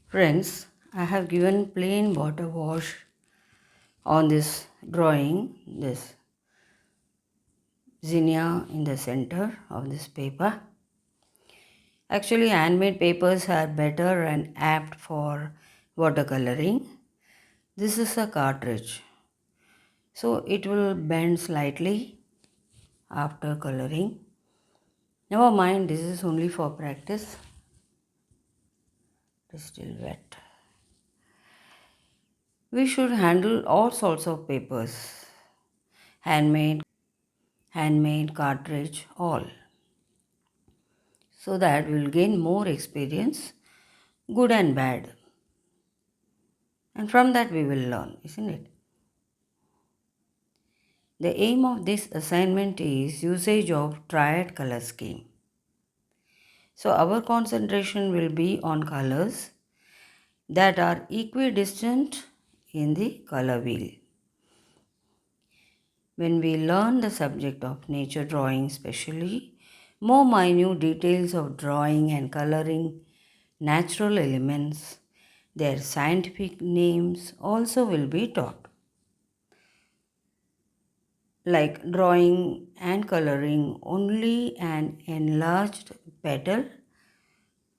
Friends, I have given plain water wash on this drawing, this Zinnia in the center of this paper. Actually, handmade papers are better and apt for watercoloring. This is a cartridge, so it will bend slightly after coloring. Never mind, this is only for practice. It is still wet. We should handle all sorts of papers, handmade, cartridge, all, so that we will gain more experience, good and bad. And from that we will learn, isn't it? The aim of this assignment is usage of triad color scheme. So our concentration will be on colors that are equidistant in the color wheel. When we learn the subject of nature drawing especially, more minute details of drawing and coloring natural elements, their scientific names also will be taught. Like drawing and coloring only an enlarged petal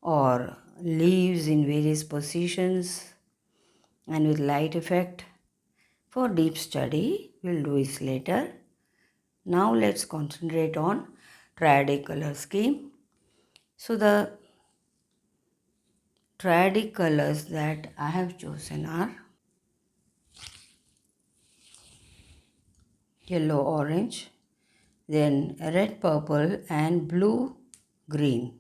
or leaves in various positions and with light effect. For deep study, we'll do this later. Now let's concentrate on triadic color scheme. So the triadic colors that I have chosen are yellow, orange, then red, purple and blue, green.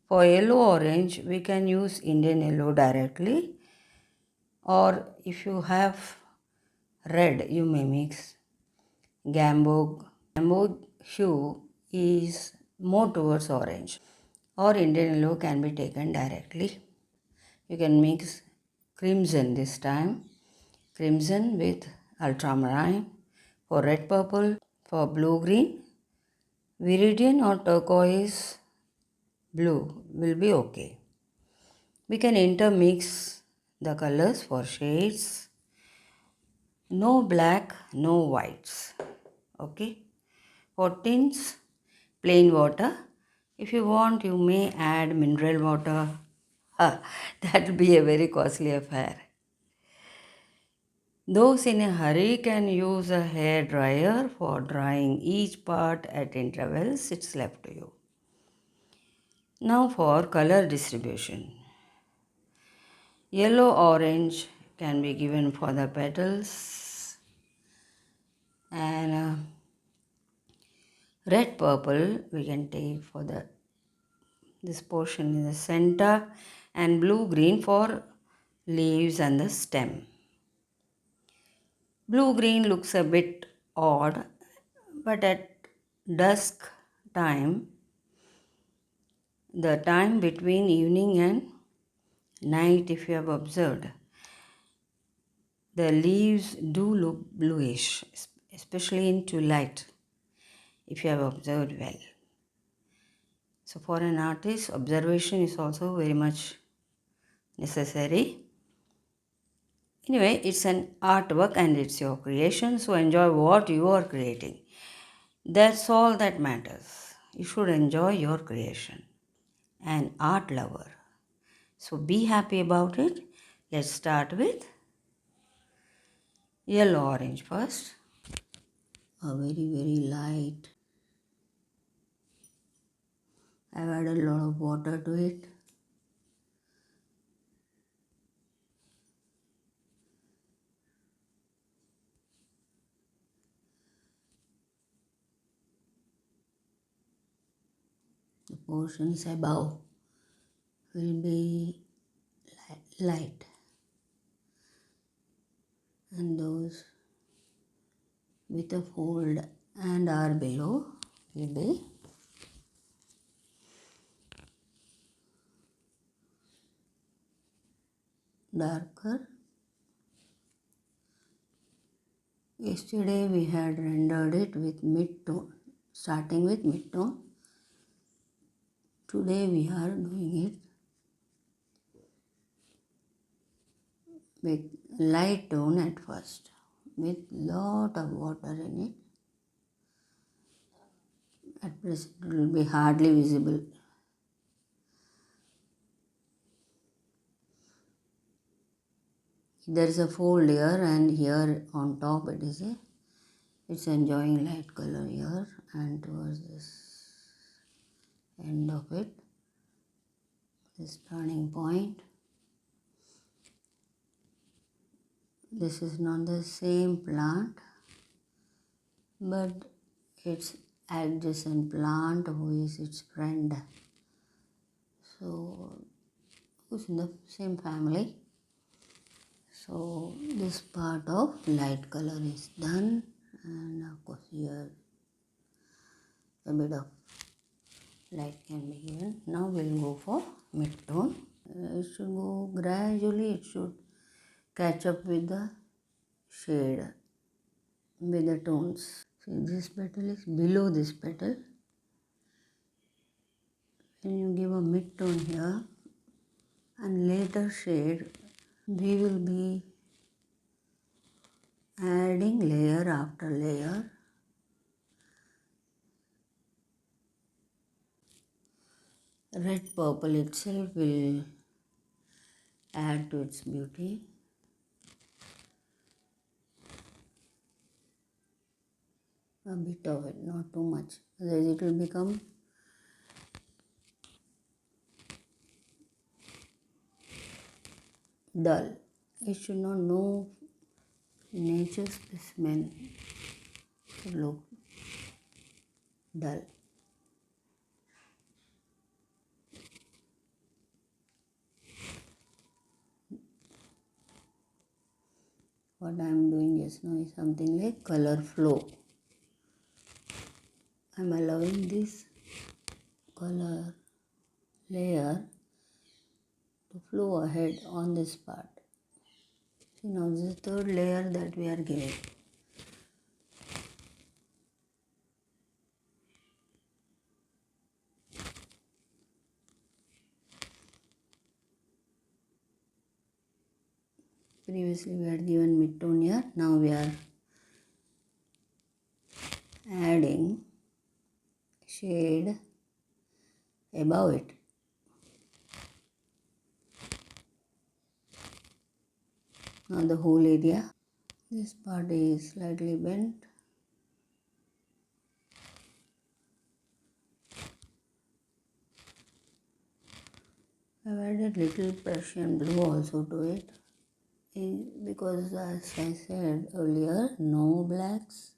For yellow, orange, we can use Indian yellow directly, or if you have red, you may mix Gamboge. Gamboge hue is more towards orange, or Indian yellow can be taken directly. You can mix crimson this time, crimson with ultramarine. For red purple, for blue green, Viridian or turquoise blue will be okay. We can intermix the colors for shades. No black, no whites. Okay. For tints, plain water. If you want, you may add mineral water. That will be a very costly affair. Those in a hurry can use a hair dryer for drying each part at intervals. It's left to you. Now for color distribution. Yellow orange can be given for the petals, and red purple we can take for this portion in the center, and blue green for leaves and the stem. Blue green looks a bit odd, but at dusk time, the time between evening and night, if you have observed, the leaves do look bluish, especially in twilight, if you have observed well. So for an artist, observation is also very much necessary. Anyway, it's an artwork and it's your creation, so enjoy what you are creating. That's all that matters. You should enjoy your creation. An art lover. So be happy about it. Let's start with yellow orange first. A very light. I've added a lot of water to it. The portions above will be light, and those with a fold and are below will be darker. Yesterday we had rendered it with mid-tone, starting with mid-tone. Today we are doing it with light tone at first, with lot of water in it. At present it will be hardly visible. There is a fold here, and here on top it's enjoying light color here, and towards this end of it, this turning point. This is not the same plant, but it's adjacent plant who is its friend. So, who's in the same family. So, this part of light color is done, and of course here a bit of light can be given. Now we'll go for mid-tone. It should go gradually, it should catch up with the shade, with the tones. See, this petal is below this petal. When you give a mid-tone here and later shade, we will be adding layer after layer. Red purple itself will add to its beauty. A bit of it, not too much, otherwise it will become dull. It should not know nature specimen to look dull. What I am doing just now is something like color flow. I am allowing this color layer to flow ahead on this part. See, now this is the third layer that we are giving. Previously we had given mid-tone here, now we are adding shade above it. Now the whole area, this part is slightly bent. I have added little Prussian blue also to it, because as I said earlier, no blacks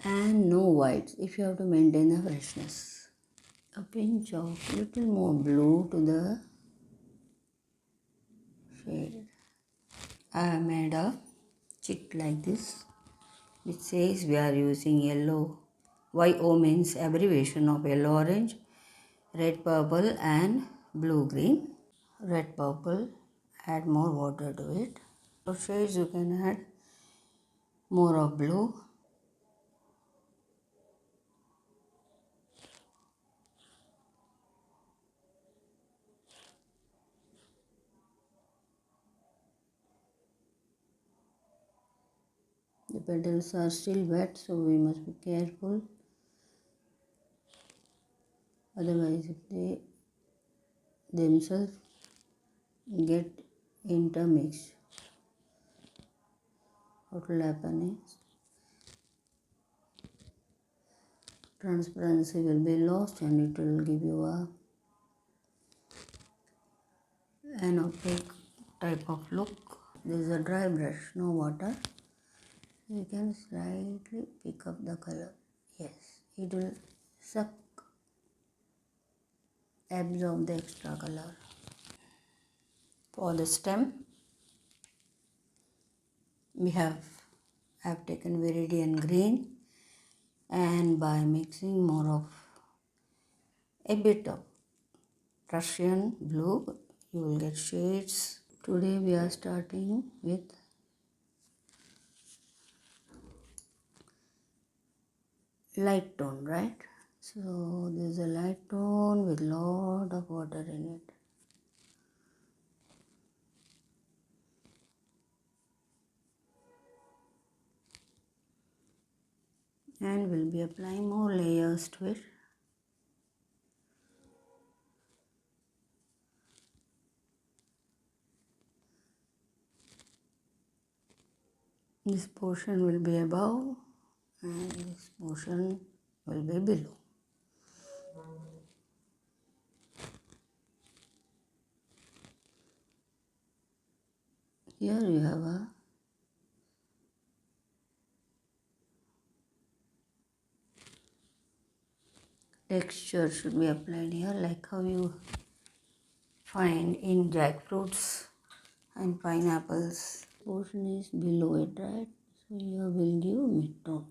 and no whites if you have to maintain the freshness. A pinch of little more blue to the shade. I have made a chit like this which says we are using yellow. YO means abbreviation of yellow orange, red purple and blue green. Red purple, add more water to it. For shades you can add more of blue. The petals are still wet, so we must be careful. Otherwise, if they themselves get intermixed, what will happen is transparency will be lost and it will give you an opaque type of look. This is a dry brush, no water. You can slightly pick up the color. Yes, it will suck, absorb the extra color. For the stem, I've taken Viridian green, and by mixing more of a bit of Prussian blue, you will get shades. Today we are starting with light tone, right? So there is a light tone with lot of water in it. and we'll be applying more layers to it. This portion will be above and this portion will be below. Here you have a texture should be applied here, like how you find in jackfruits and pineapples. Portion is below it, right? So here will give mid-tone,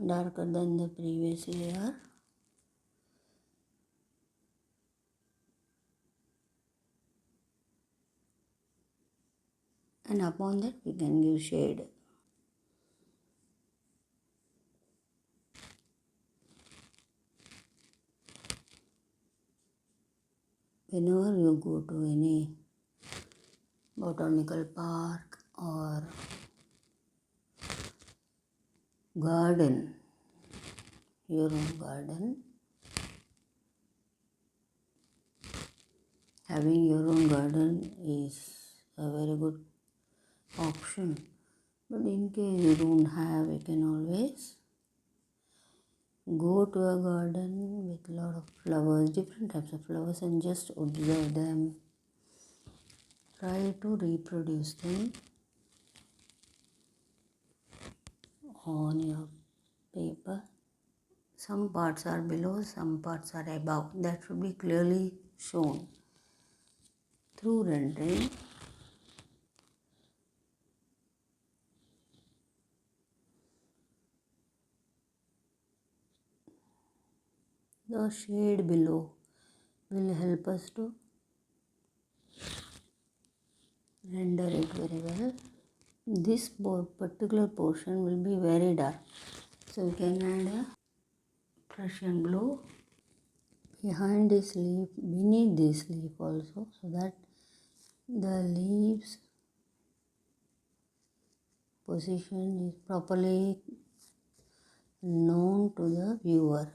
darker than the previous layer. And upon that we can give shade. Whenever you go to any botanical park or garden, your own garden, having your own garden is a very good option. But in case you don't have, you can always go to a garden with a lot of flowers, different types of flowers, and just observe them. Try to reproduce them on your paper. Some parts are below, some parts are above. That should be clearly shown through rendering. The shade below will help us to render it very well. This particular portion will be very dark, so you can add a Prussian blue behind this leaf, beneath this leaf also, so that the leaves position is properly known to the viewer.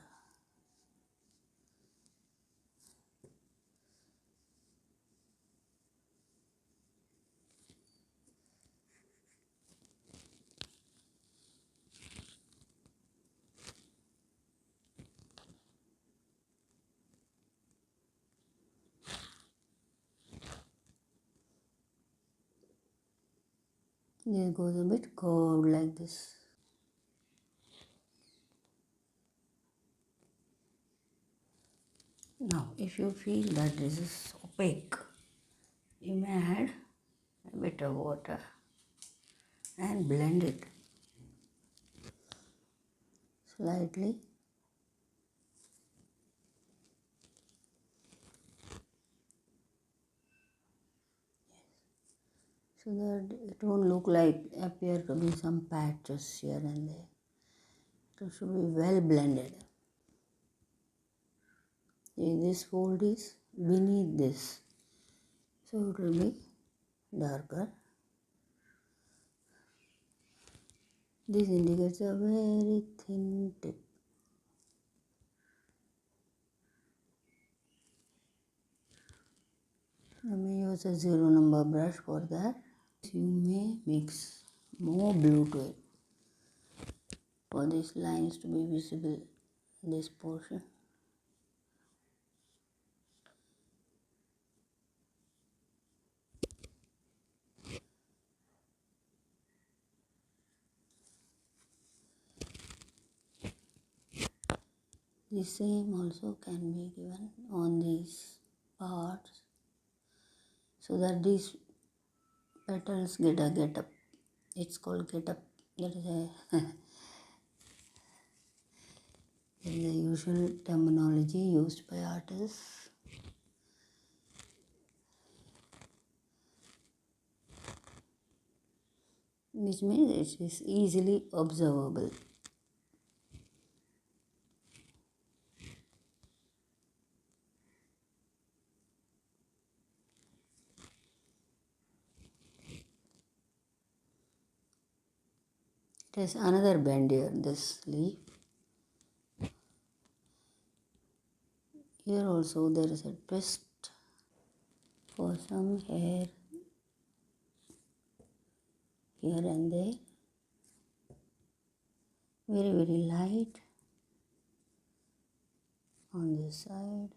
This goes a bit curved like this. Now, if you feel that this is opaque, you may add a bit of water and blend it slightly. So that it won't look like appear to be some patches here and there. It should be well blended. This fold is beneath this, so it will be darker. This indicates a very thin tip. I may use a 0 number brush for that. You may mix more blue to it for these lines to be visible in this portion. The same also can be given on these parts so that these petals get a get up. It's called get up. That is the usual terminology used by artists. Which means it is easily observable. There's another bend here, this leaf. Here also there is a twist for some hair here and there. Very, very light on this side.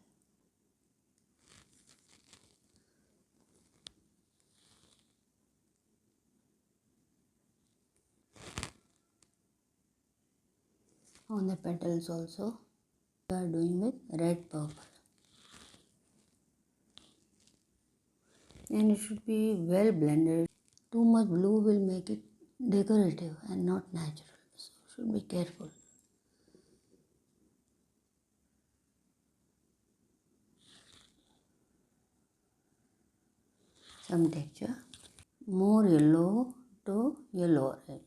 On the petals also. We are doing with red purple. And it should be well blended. Too much blue will make it decorative and not natural. So should be careful. Some texture. More yellow to yellow orange.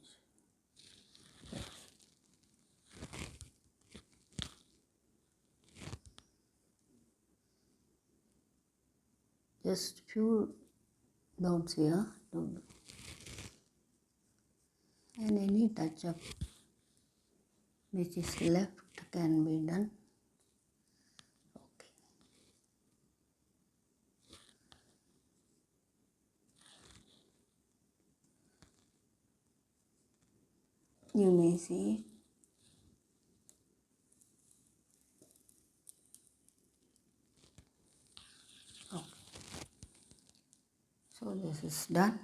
Just few dots here. And any touch up which is left can be done. Okay. You may see. Okay. So this is done.